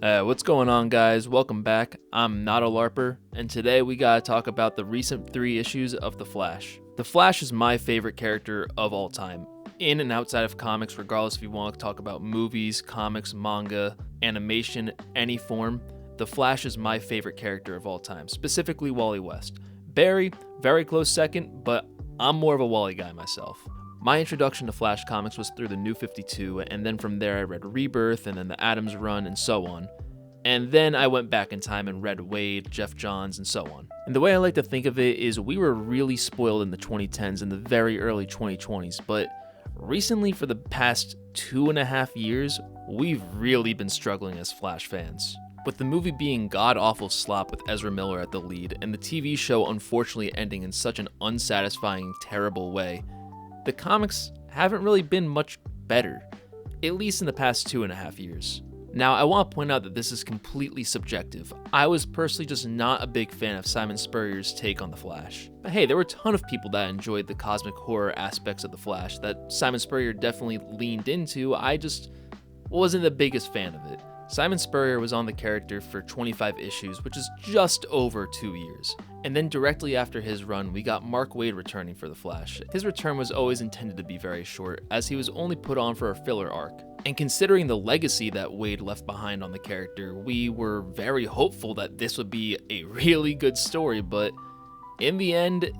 What's going on, guys? Welcome back. I'm not a LARPer, and today we gotta talk about the recent 3 issues of The Flash. The Flash is my favorite character of all time, in and outside of comics, regardless if you want to talk about movies, comics, manga, animation, any form. The Flash is my favorite character of all time, specifically Wally West. Barry, very close second, but I'm more of a Wally guy myself. My introduction to Flash comics was through the New 52, and then from there I read Rebirth, and then the Adams Run, and so on. And then I went back in time and read Wade, Jeff Johns, and so on. And the way I like to think of it is we were really spoiled in the 2010s and the very early 2020s, but recently for the past 2.5 years, we've really been struggling as Flash fans. With the movie being god-awful slop with Ezra Miller at the lead, and the TV show unfortunately ending in such an unsatisfying, terrible way, the comics haven't really been much better, at least in the past 2.5 years. Now, I want to point out that this is completely subjective. I was personally just not a big fan of Simon Spurrier's take on The Flash. But hey, there were a ton of people that enjoyed the cosmic horror aspects of The Flash that Simon Spurrier definitely leaned into. I just wasn't the biggest fan of it. Simon Spurrier was on the character for 25 issues, which is just over 2 years. And then directly after his run, we got Mark Waid returning for The Flash. His return was always intended to be very short, as he was only put on for a filler arc. And considering the legacy that Waid left behind on the character, we were very hopeful that this would be a really good story, but in the end,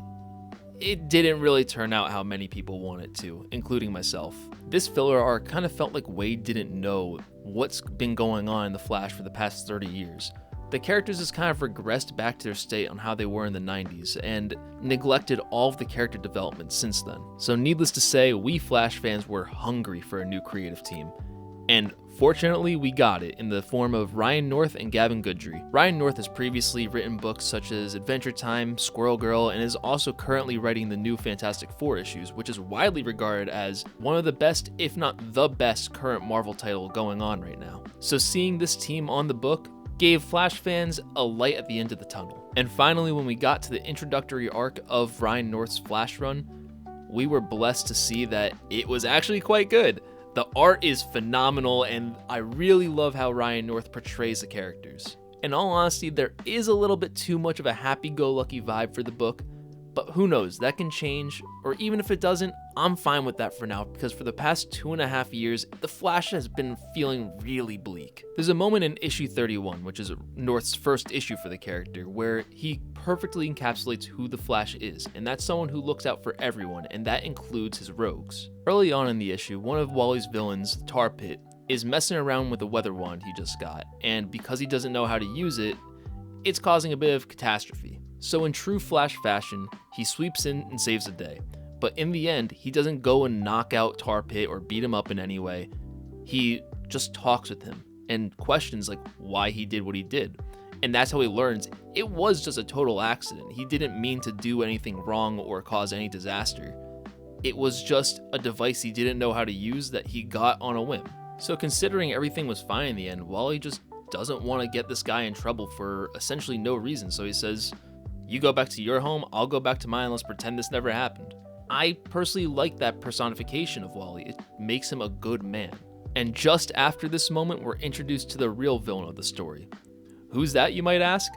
it didn't really turn out how many people want it to, including myself. This filler arc kind of felt like Waid didn't know what's been going on in The Flash for the past 30 years. The characters just kind of regressed back to their state on how they were in the 90s and neglected all of the character development since then. So needless to say, we Flash fans were hungry for a new creative team. And fortunately, we got it in the form of Ryan North and Gavin Goodry. Ryan North has previously written books such as Adventure Time, Squirrel Girl, and is also currently writing the new Fantastic Four issues, which is widely regarded as one of the best, if not the best, current Marvel title going on right now. So seeing this team on the book gave Flash fans a light at the end of the tunnel. And finally, when we got to the introductory arc of Ryan North's Flash run, we were blessed to see that it was actually quite good. The art is phenomenal, and I really love how Ryan North portrays the characters. In all honesty, there is a little bit too much of a happy-go-lucky vibe for the book, but who knows, that can change, or even if it doesn't, I'm fine with that for now, because for the past 2.5 years, The Flash has been feeling really bleak. There's a moment in issue 31, which is North's first issue for the character, where he perfectly encapsulates who The Flash is, and that's someone who looks out for everyone, and that includes his rogues. Early on in the issue, one of Wally's villains, Tar Pit, is messing around with the weather wand he just got, and because he doesn't know how to use it, it's causing a bit of catastrophe. So in true Flash fashion, he sweeps in and saves the day. But in the end, he doesn't go and knock out Tar Pit or beat him up in any way. He just talks with him and questions like why he did what he did. And that's how he learns it was just a total accident. He didn't mean to do anything wrong or cause any disaster. It was just a device he didn't know how to use that he got on a whim. So considering everything was fine in the end, Wally just doesn't want to get this guy in trouble for essentially no reason. So he says, "You go back to your home, I'll go back to mine, let's pretend this never happened." I personally like that personification of Wally. It makes him a good man. And just after this moment, we're introduced to the real villain of the story. Who's that, you might ask?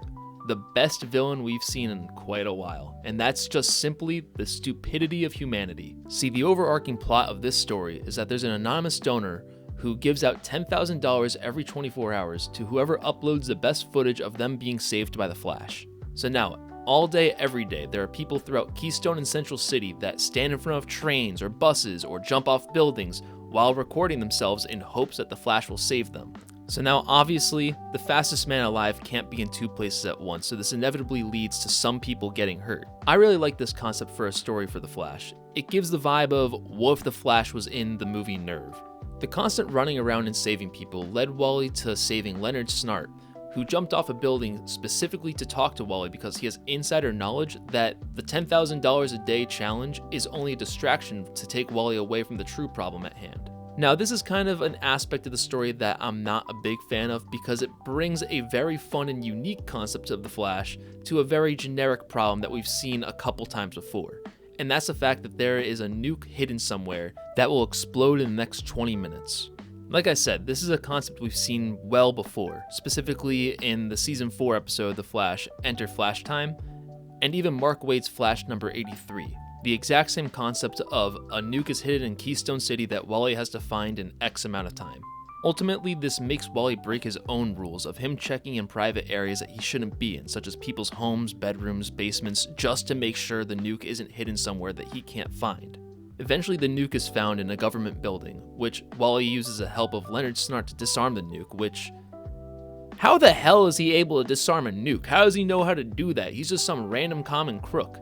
The best villain we've seen in quite a while, and that's just simply the stupidity of humanity. See, the overarching plot of this story is that there's an anonymous donor who gives out $10,000 every 24 hours to whoever uploads the best footage of them being saved by the Flash. So now, all day, every day, there are people throughout Keystone and Central City that stand in front of trains or buses or jump off buildings while recording themselves in hopes that the Flash will save them. So now, obviously, the fastest man alive can't be in 2 places at once, so this inevitably leads to some people getting hurt. I really like this concept for a story for the Flash. It gives the vibe of what if the Flash was in the movie Nerve. The constant running around and saving people led Wally to saving Leonard Snart, who jumped off a building specifically to talk to Wally because he has insider knowledge that the $10,000 a day challenge is only a distraction to take Wally away from the true problem at hand. Now, this is kind of an aspect of the story that I'm not a big fan of because it brings a very fun and unique concept of the Flash to a very generic problem that we've seen a couple times before. And that's the fact that there is a nuke hidden somewhere that will explode in the next 20 minutes. Like I said, this is a concept we've seen well before, specifically in the Season 4 episode The Flash, Enter Flash Time, and even Mark Waid's Flash number 83. The exact same concept of a nuke is hidden in Keystone City that Wally has to find in X amount of time. Ultimately, this makes Wally break his own rules of him checking in private areas that he shouldn't be in, such as people's homes, bedrooms, basements, just to make sure the nuke isn't hidden somewhere that he can't find. Eventually, the nuke is found in a government building, which Wally uses the help of Leonard Snart to disarm the nuke, which... How the hell is he able to disarm a nuke? How does he know how to do that? He's just some random common crook.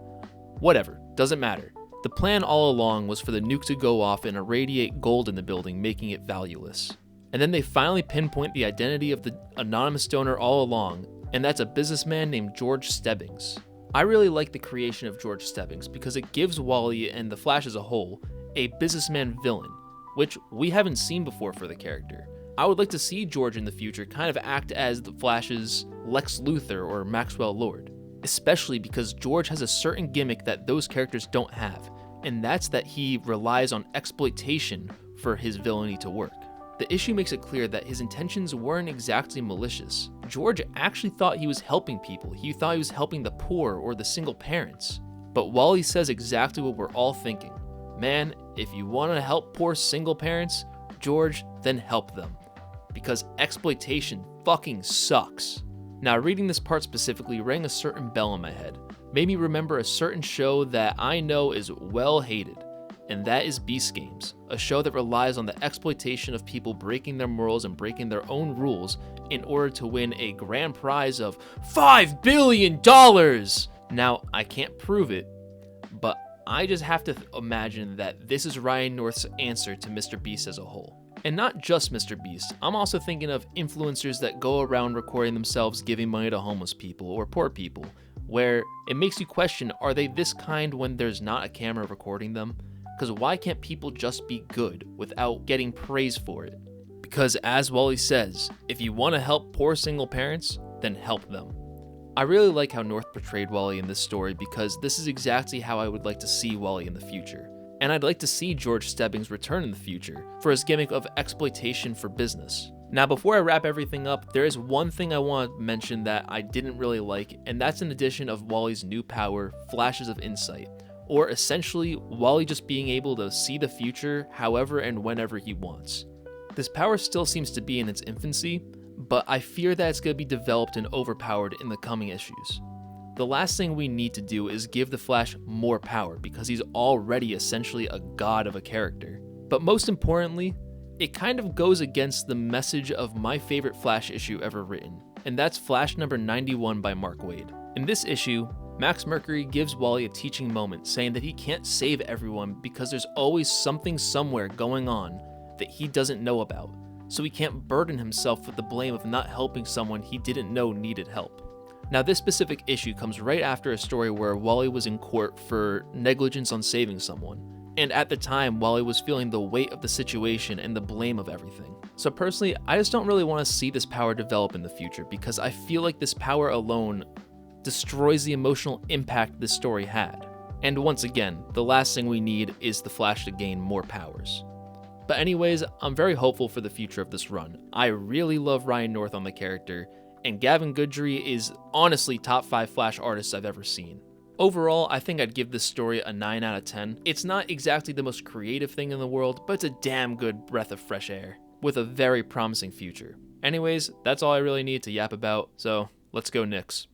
Whatever, doesn't matter. The plan all along was for the nuke to go off and irradiate gold in the building, making it valueless. And then they finally pinpoint the identity of the anonymous donor all along, and that's a businessman named George Stebbings. I really like the creation of George Stebbings because it gives Wally and the Flash as a whole a businessman villain, which we haven't seen before for the character. I would like to see George in the future kind of act as the Flash's Lex Luthor or Maxwell Lord, especially because George has a certain gimmick that those characters don't have, and that's that he relies on exploitation for his villainy to work. The issue makes it clear that his intentions weren't exactly malicious. George actually thought he was helping people. He thought he was helping the poor or the single parents. But Wally says exactly what we're all thinking. Man, if you want to help poor single parents, George, then help them. Because exploitation fucking sucks. Now, reading this part specifically rang a certain bell in my head. Made me remember a certain show that I know is well hated. And that is Beast Games, a show that relies on the exploitation of people breaking their morals and breaking their own rules in order to win a grand prize of $5 billion! Now, I can't prove it, but I just have to imagine that this is Ryan North's answer to Mr. Beast as a whole. And not just Mr. Beast, I'm also thinking of influencers that go around recording themselves giving money to homeless people or poor people, where it makes you question, are they this kind when there's not a camera recording them? Because why can't people just be good without getting praise for it? Because as Wally says, if you want to help poor single parents, then help them. I really like how North portrayed Wally in this story because this is exactly how I would like to see Wally in the future. And I'd like to see George Stebbings return in the future for his gimmick of exploitation for business. Now, before I wrap everything up, there is one thing I want to mention that I didn't really like, and that's an addition of Wally's new power, Flashes of Insight. Or essentially, Wally just being able to see the future however and whenever he wants. This power still seems to be in its infancy, but I fear that it's going to be developed and overpowered in the coming issues. The last thing we need to do is give the Flash more power because he's already essentially a god of a character. But most importantly, it kind of goes against the message of my favorite Flash issue ever written, and that's Flash number 91 by Mark Waid. In this issue, Max Mercury gives Wally a teaching moment, saying that he can't save everyone because there's always something somewhere going on that he doesn't know about, so he can't burden himself with the blame of not helping someone he didn't know needed help. Now, this specific issue comes right after a story where Wally was in court for negligence on saving someone, and at the time, Wally was feeling the weight of the situation and the blame of everything. So personally, I just don't really want to see this power develop in the future because I feel like this power alone destroys the emotional impact this story had. And once again, the last thing we need is the Flash to gain more powers. But anyways, I'm very hopeful for the future of this run. I really love Ryan North on the character, and Gavin Goodry is honestly top 5 Flash artists I've ever seen. Overall, I think I'd give this story a 9 out of 10. It's not exactly the most creative thing in the world, but it's a damn good breath of fresh air, with a very promising future. Anyways, that's all I really need to yap about, so let's go Knicks.